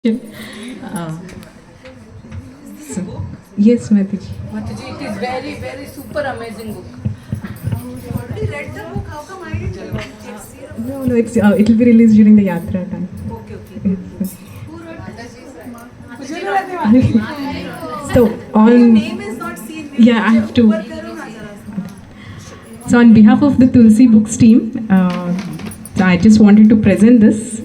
Uh, so, yes, Mataji. Mataji, it is very, very super amazing book. Already read the book. How come I didn't read it? No, no, it'll be released during the Yatra time. Okay, okay. Yes. Who wrote this? So Your on name is not seen. Yeah, I have to. ऊपर करो ना जरा सा. So on behalf of the Tulsi Books team, I just wanted to present this.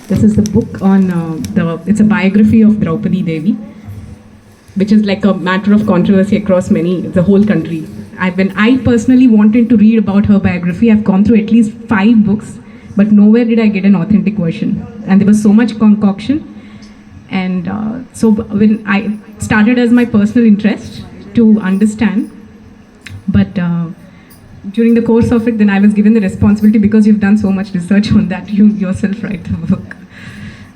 This is the book on it's a biography of Draupadi Devi, which is like a matter of controversy across the whole country. When I personally wanted to read about her biography, I've gone through at least 5 books, but nowhere did I get an authentic version. And there was so much concoction. And so when I started as my personal interest to understand, but during the course of it, then I was given the responsibility because you've done so much research on that, you yourself write the book.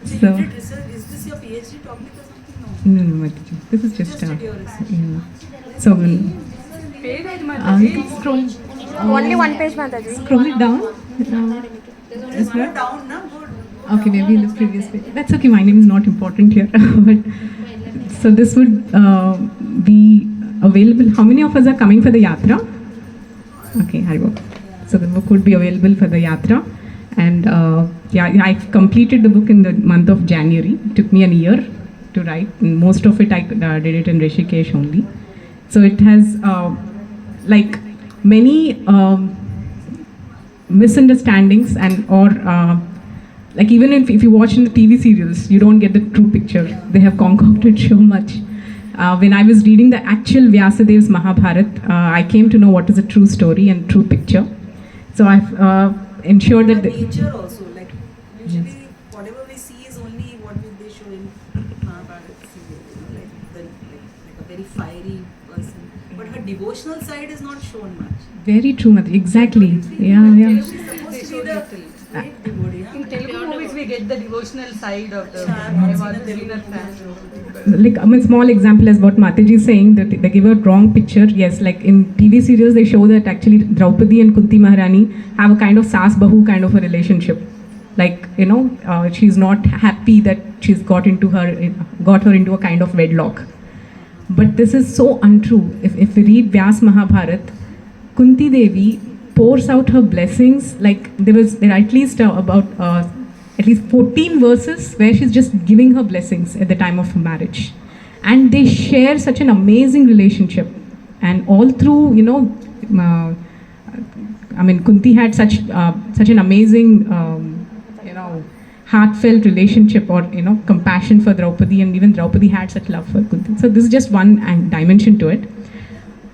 So So, you did research. Is this your PhD topic or something? No. no, Mataji, this is just Just did your research. yeah. So scroll, Only one page, Mataji. scroll it down. Just go down, na. Go Okay, maybe in the previous page. That's okay. My name is not important here. But so this would be available. How many of us are coming for the yatra? Okay, Haribo. So the book would be available for the yatra, and I completed the book in the month of January. It took me a year to write. And most of it I did it in Rishikesh only. So it has like many misunderstandings or like even if you watch in the TV serials, you don't get the true picture. They have concocted so much. When I was reading the actual Vyasadev's Mahabharat, I came to know what is a true story and true picture. So I've ensured that. the nature also. Like usually, whatever we see is only what will they show in Mahabharata serial. Like a very fiery person. But her devotional side is not shown much. Very true, Mati. Exactly. Yeah, yeah. She's supposed to be the great devotee. In Telugu movies, we get the devotional side of the I've not I've seen a always been Telugu a fan. Like a small example as what Mataji is saying, that they give a wrong picture. Yes, like in TV serials they show that actually Draupadi and Kunti Maharani have a kind of sas bahu kind of a relationship. Like she's not happy that she's got her into a kind of wedlock. But this is so untrue. If we read Vyas Mahabharat, Kunti Devi pours out her blessings. Like there are at least about at least 14 verses where she's just giving her blessings at the time of her marriage, and they share such an amazing relationship. And all through, Kunti had such an amazing, heartfelt relationship or compassion for Draupadi, and even Draupadi had such love for Kunti. So this is just one dimension to it,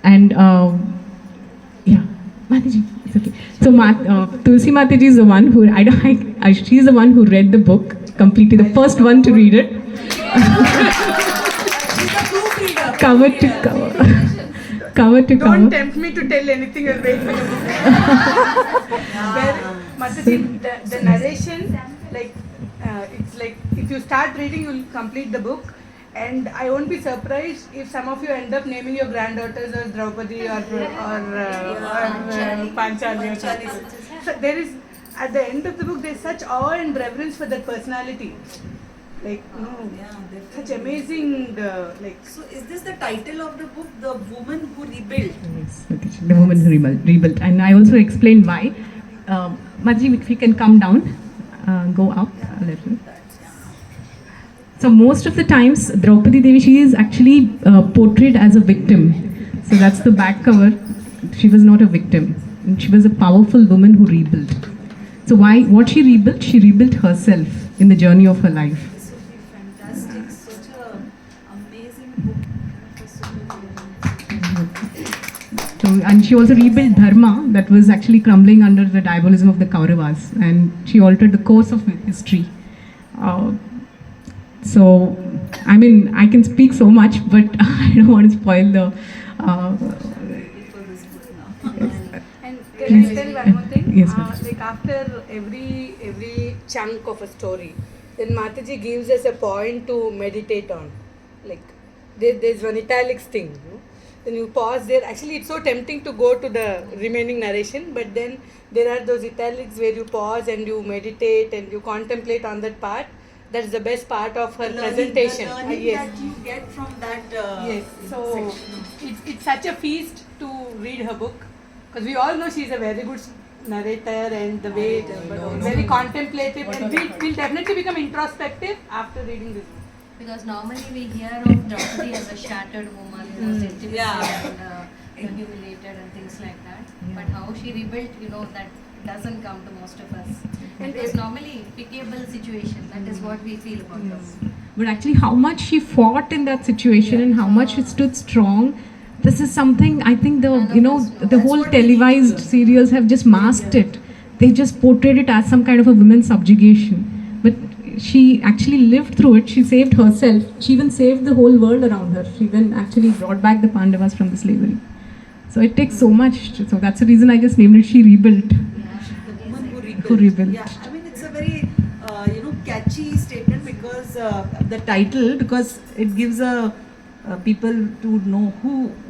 and yeah, Mataji, it's okay. So Tulsi Mataji is the one who she's the one who read the book completely, the first one to read it, cover to cover, cover to Don't cover. tempt me to tell anything or wait for the book. Mataji, the narration, it's like if you start reading, you'll complete the book. And I won't be surprised if some of you end up naming your granddaughters as Draupadi or Panchali or something. So there is, at the end of the book, there's such awe and reverence for that personality. Like, such amazing, So is this the title of the book, The Woman Who Rebuilt? Yes, Mataji, the woman who rebuilt. And I also explained why. Mataji, if you can come down, go up a little. So most of the times, Draupadi Devi, she is actually portrayed as a victim. So that's the back cover. She was not a victim. She was a powerful woman who rebuilt. So what she rebuilt? She rebuilt herself in the journey of her life. This would be fantastic. Such an amazing book. For so many women. So, and she also rebuilt Dharma that was actually crumbling under the diabolism of the Kauravas. And she altered the course of history. So, I can speak so much, but I don't want to spoil the. For this book now. and can I tell one more thing? Yes, ma'am. Like after every chunk of a story, then Mataji gives us a point to meditate on. Like there's one italics thing. Then you pause there. Actually, it's so tempting to go to the remaining narration, but then there are those italics where you pause and you meditate and you contemplate on that part. That's the best part of her The presentation. learning Yes. that you get from that Yes, so section. it's such a feast to read her book because we all know she's a very good narrator and the way very contemplative, and we'll definitely become introspective after reading this book. Because normally we hear of Draupadi as a shattered woman who was intimidated Yeah. and humiliated and things like that. But how she rebuilt, that doesn't come to most of us. And it's normally pitiable situation. That is what we feel about her. But actually, how much she fought in that situation and how much she stood strong. This is something I think the whole televised serials have just masked it. They just portrayed it as some kind of a women's subjugation. But she actually lived through it. She saved herself. She even saved the whole world around her. She even actually brought back the Pandavas from the slavery. So it takes so much. So that's the reason I just named it She Rebuilt. The woman who rebuilt. Yeah, I mean, it's a very catchy statement because the title, because it gives people to know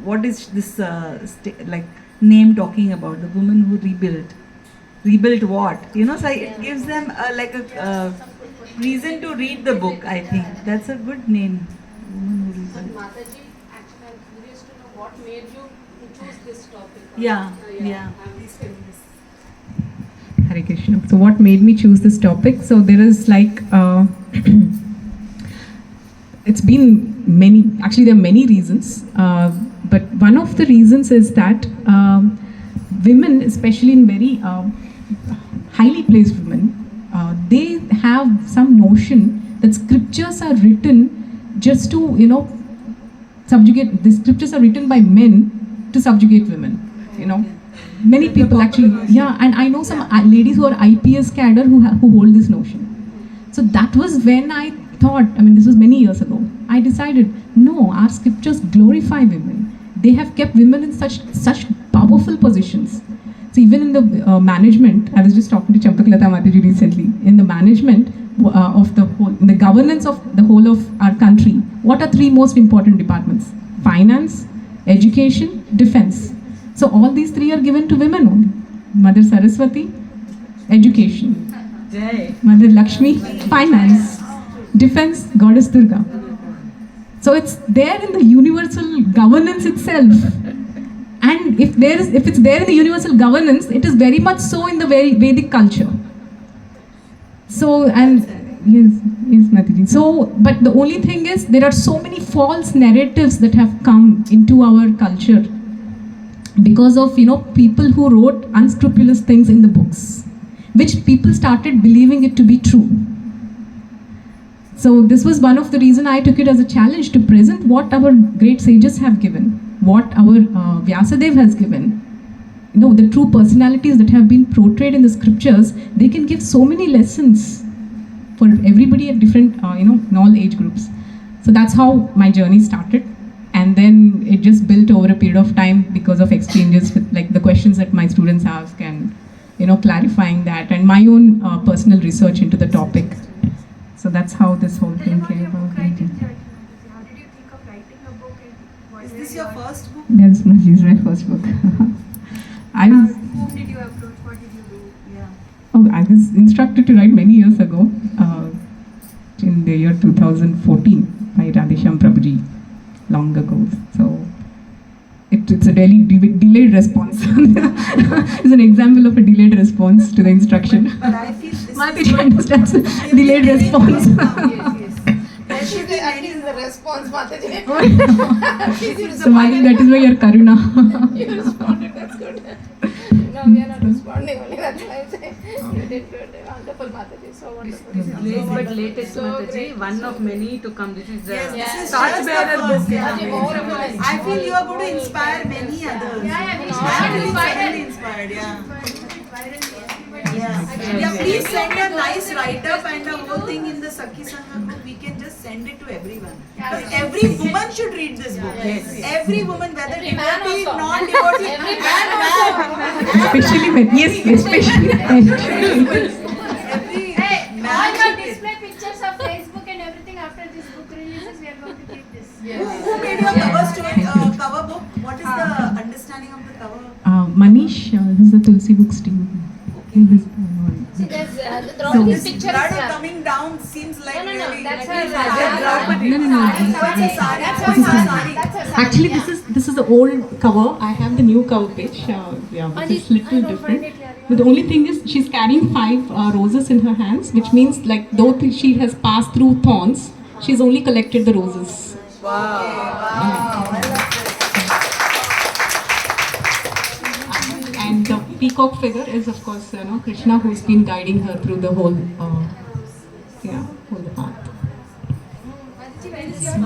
what is this name talking about, the woman who rebuilt what, so it gives them a reason to read the book. I think that's a good name, woman who rebuilt. Mataji, actually I'm curious to know what made you choose this topic. Yeah. Please tell me this. Hare Krishna. So what made me choose this topic? So there is it's been there are many reasons, but one of the reasons is that women, especially in very highly placed women, they have some notion that scriptures are written just to, subjugate. The scriptures are written by men to subjugate women, Many people actually, and I know some ladies who are IPS cadre who hold this notion. So that was when I thought, this was many years ago, I decided, no, our scriptures glorify women. They have kept women in such powerful positions. So even in the management, I was just talking to Champaklata Mataji recently, in the management of the whole, in the governance of the whole of our country, what are three most important departments? Finance, education, defense. So all these three are given to women only. Mother Saraswati, education. Mother Lakshmi, finance. Defense, Goddess Durga. So it's there in the universal governance itself. And if it's there in the universal governance, it is very much so in the very Vedic culture. So, and yes, Mataji. So, but the only thing is, there are so many false narratives that have come into our culture because of people who wrote unscrupulous things in the books, which people started believing it to be true. So this was one of the reasons I took it as a challenge to present what our great sages have given, what our Vyasadeva has given. The true personalities that have been portrayed in the scriptures, they can give so many lessons for everybody at different, in all age groups. So that's how my journey started. And then it just built over a period of time because of exchanges with the questions that my students ask and clarifying that, and my own personal research into the topic. So that's how this whole thing came about. How did you think of writing a book? Is this your first book? Yes, this is my first book. Whom did you approach? What did you do? Yeah. I was instructed to write many years ago, in the year 2014 by Radhe Prabhuji, long ago. So it's a really delayed response. It's an example of a delayed response to the instruction. But I feel this Mataji understands delayed response. There should be At least the response, Mataji. So Mataji, that is why your Karuna. You responded, that's good. No, we are not responding only, that's why I'm saying. You did good. Wonderful, Mataji. So wonderful. Latest So Mataji, great. one of many to come. This is the Yes, this is torchbearer just book. the Mataji, more of a- I feel you are going to inspire many others. Yeah, we I am feeling inspired. suddenly inspired, yeah, please send a nice write-up and the whole thing in the Sakhi Sanga book. We can just send it to everyone. Because every woman should read this book. Yes. Every woman, whether Every man devotee, also. non-devotee, Every man. Especially men. Yes, especially men. Every Hey, man all should your read. display pictures of Facebook and everything after this book releases, we are going to keep this. Who made your cover book? What is the understanding of the cover? Manish, who's the Tulsi Books team. See, there's the Draupadi's This picture blood is coming down seems like No, really. that's At least her Draupadi. No, no, no. That's a sari. That's This is a sari. sari. Actually, this is the old cover. I have the new cover page. Yeah, which is little different. But the only thing is, she's carrying 5 roses in her hands, which means like though she has passed through thorns, she's only collected the roses. And the peacock figure is, of course, Krishna, who's been guiding her through the whole, whole path. Mataji, where is your